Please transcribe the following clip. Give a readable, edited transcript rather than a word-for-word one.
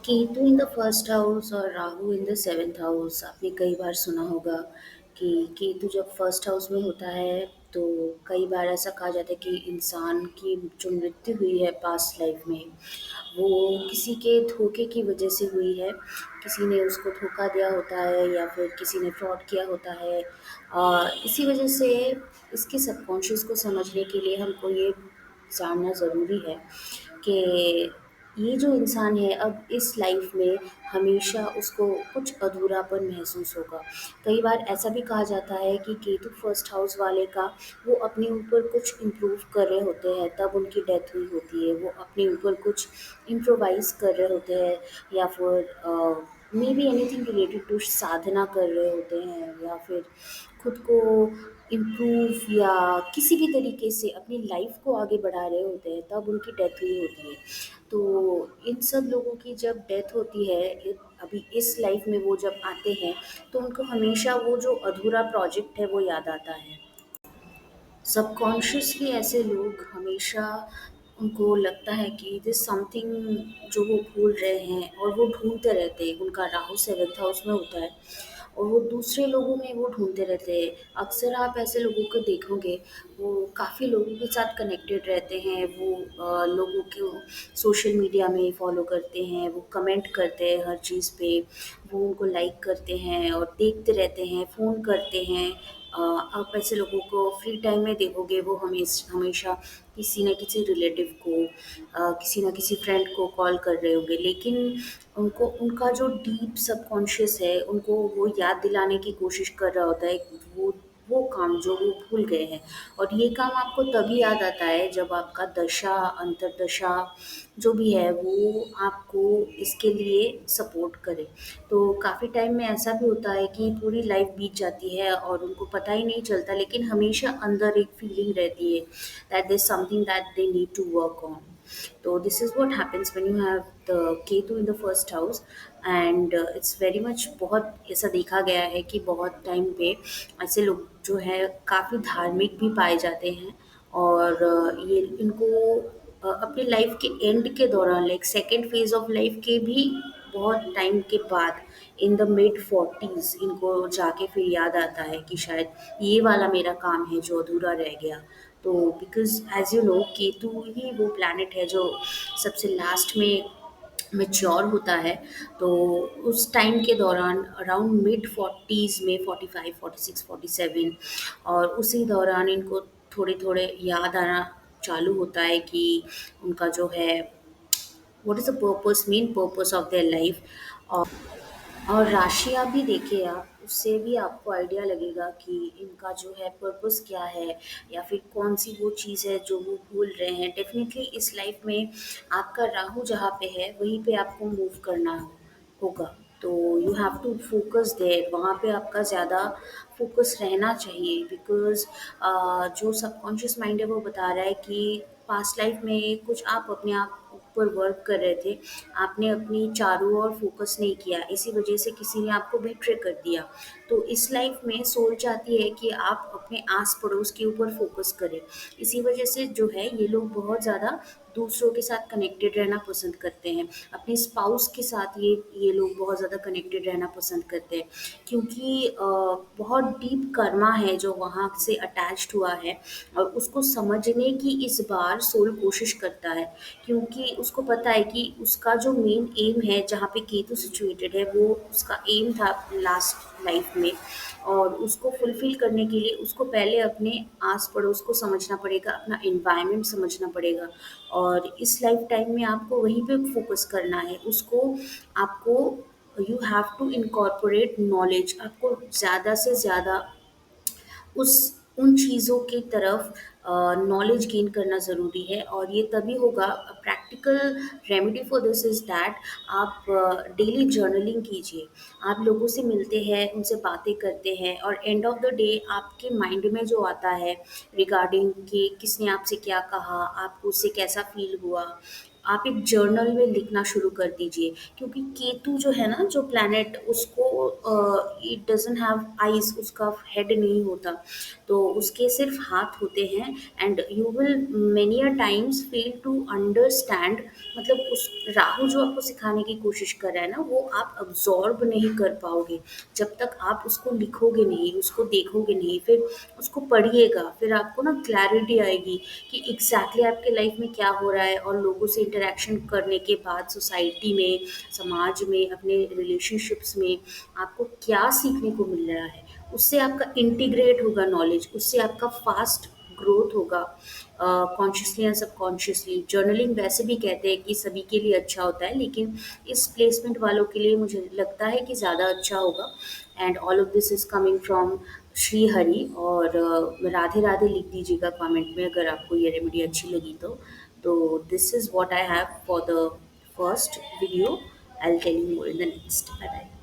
Ketu in the first house और Rahu in the seventh house आपने कई बार सुना होगा कि केतु जब फर्स्ट हाउस में होता है तो कई बार ऐसा कहा जाता है कि इंसान की जो मृत्यु हुई है पास्ट लाइफ में वो किसी के धोखे की वजह से हुई है। किसी ने उसको धोखा दिया होता है या फिर किसी ने फ्रॉड किया होता है। इसी वजह से इसके सबकॉन्शियस को समझने के लिए हमको ये जानना ज़रूरी है कि ये जो इंसान है अब इस लाइफ में हमेशा उसको कुछ अधूरापन महसूस होगा। कई बार ऐसा भी कहा जाता है कि केतु फर्स्ट हाउस वाले का वो अपने ऊपर कुछ इम्प्रूव कर रहे होते हैं तब उनकी डेथ हुई होती है। वो अपने ऊपर कुछ इम्प्रोवाइज़ कर रहे होते हैं या फिर may be anything related to sadhana कर रहे होते हैं या फिर खुद को इम्प्रूव या किसी भी तरीके से अपनी लाइफ को आगे बढ़ा रहे होते हैं तब उनकी डेथ हुई होती है। तो इन सब लोगों की जब डेथ होती है अभी इस लाइफ में वो जब आते हैं तो उनको हमेशा वो जो अधूरा प्रोजेक्ट है वो याद आता है। सबकॉन्शियसली ऐसे लोग हमेशा उनको लगता है कि दिस समथिंग जो वो भूल रहे हैं और वो ढूंढते रहते हैं। उनका राहु सेवन्थ हाउस में होता है और वो दूसरे लोगों में वो ढूंढते रहते हैं। अक्सर आप ऐसे लोगों को देखोगे वो काफ़ी लोगों के साथ कनेक्टेड रहते हैं। वो लोगों को सोशल मीडिया में फॉलो करते हैं, वो कमेंट करते हैं हर चीज़ पे, वो उनको लाइक करते हैं और देखते रहते हैं, फ़ोन करते हैं। आप ऐसे लोगों को फ्री टाइम में देखोगे वो हमेशा किसी न किसी रिलेटिव को किसी न किसी फ्रेंड को कॉल कर रहे होंगे, लेकिन उनको उनका जो डीप सबकॉन्शियस है उनको वो याद दिलाने की कोशिश कर रहा होता है वो वो काम जो वो भूल गए हैं। और ये काम आपको तभी याद आता है जब आपका दशा अंतर्दशा जो भी है वो आपको इसके लिए सपोर्ट करे। तो काफ़ी टाइम में ऐसा भी होता है कि पूरी लाइफ बीत जाती है और उनको पता ही नहीं चलता, लेकिन हमेशा अंदर एक फीलिंग रहती है that there's something that they need to work on. तो this is what happens when you have the Ketu in the first house and it's very much बहुत ऐसा देखा गया है कि बहुत टाइम पे ऐसे लोग जो है काफ़ी धार्मिक भी पाए जाते हैं और ये इनको अपनी लाइफ के एंड के दौरान like second phase of life के भी बहुत टाइम के बाद इन द मिड फोर्टीज़ इनको जाके फिर याद आता है कि शायद ये वाला मेरा काम है जो अधूरा रह गया। तो because as you know Ketu ही वो प्लैनेट है जो सबसे लास्ट में मैच्योर होता है। तो उस टाइम के दौरान अराउंड मिड 40s में 45, 46, 47 और उसी दौरान इनको थोड़े-थोड़े याद आना चालू होता है कि उनका जो है what is the purpose main purpose of their life. और राशियाँ भी देखिए आप, उससे भी आपको आइडिया लगेगा कि इनका जो है पर्पस क्या है या फिर कौन-सी वो चीज़ है जो वो भूल रहे हैं। डेफ़िनिटली इस लाइफ़ में आपका राहु जहाँ पे है, वहीं पे आपको मूव करना होगा। तो you have to focus there, वहाँ पे आपका ज़्यादा फोकस रहना चाहिए बिकॉज़ जो सबकॉन्शियस माइंड है वो बता रहा है कि पास्ट लाइफ़ में कुछ आप अपने आप ऊपर वर्क कर रहे थे। आपने अपनी चारों ओर फ़ोकस नहीं किया, इसी वजह से किसी ने आपको बिट्रे कर दिया। तो इस लाइफ़ में सोल चाहती है कि आप अपने आस-पड़ोस के ऊपर फ़ोकस करें। इसी वजह से जो है ये लोग बहुत ज़्यादा दूसरों के साथ कनेक्टेड रहना पसंद करते हैं। अपने स्पाउस के साथ ये लोग बहुत ज़्यादा कनेक्टेड रहना पसंद करते हैं क्योंकि बहुत डीप कर्मा है जो वहाँ से अटैच्ड हुआ है और उसको समझने की इस बार सोल कोशिश करता है क्योंकि उसको पता है कि उसका जो मेन एम है जहाँ पे केतु सिचुएटेड है वो उसका एम था लास्ट लाइफ में और उसको फुलफिल करने के लिए उसको पहले अपने आस पड़ोस को समझना पड़ेगा, अपना एनवायरनमेंट समझना पड़ेगा और इस लाइफ टाइम में आपको वहीं पे फोकस करना है। उसको आपको you have to incorporate knowledge, आपको ज़्यादा से ज़्यादा उस उन चीज़ों की तरफ नॉलेज गेन करना ज़रूरी है और ये तभी होगा। Practical remedy for this is that आप डेली जर्नलिंग कीजिए। आप लोगों से मिलते हैं, उनसे बातें करते हैं और एंड ऑफ द डे आपके माइंड में जो आता है रिगार्डिंग कि किसने आपसे क्या कहा, आपको उससे कैसा फ़ील हुआ, आप एक जर्नल में लिखना शुरू कर दीजिए, क्योंकि केतु जो है ना, जो प्लैनेट, उसको इट डजंट हैव आईज, उसका हेड नहीं होता, तो उसके सिर्फ हाथ होते हैं। And you will many a times fail to understand, मतलब उस राहु जो आपको सिखाने की कोशिश कर रहा है ना, वो आप अब्जॉर्ब नहीं कर पाओगे जब तक आप उसको लिखोगे नहीं, उसको देखोगे नहीं, फिर उसको पढ़िएगा, फिर आपको ना क्लैरिटी आएगी कि एग्जैक्टली आपके लाइफ में क्या हो रहा है, और लोगों से इंटरेक्शन करने के बाद सोसाइटी में, समाज में, अपने रिलेशनशिप्स में आपको क्या सीखने को मिल रहा है। उससे आपका इंटीग्रेट होगा नॉलेज, उससे आपका फास्ट ग्रोथ होगा, कॉन्शियसली एंड सबकॉन्शियसली। जर्नलिंग वैसे भी कहते हैं कि सभी के लिए अच्छा होता है, लेकिन इस प्लेसमेंट वालों के लिए मुझे लगता है कि ज़्यादा अच्छा होगा। And all of this is coming from Shri Hari. और राधे राधे लिख दीजिएगा कमेंट में अगर आपको ये रेमेडी अच्छी लगी तो this is what I have for the first video. I will tell you more in the next. Bye bye.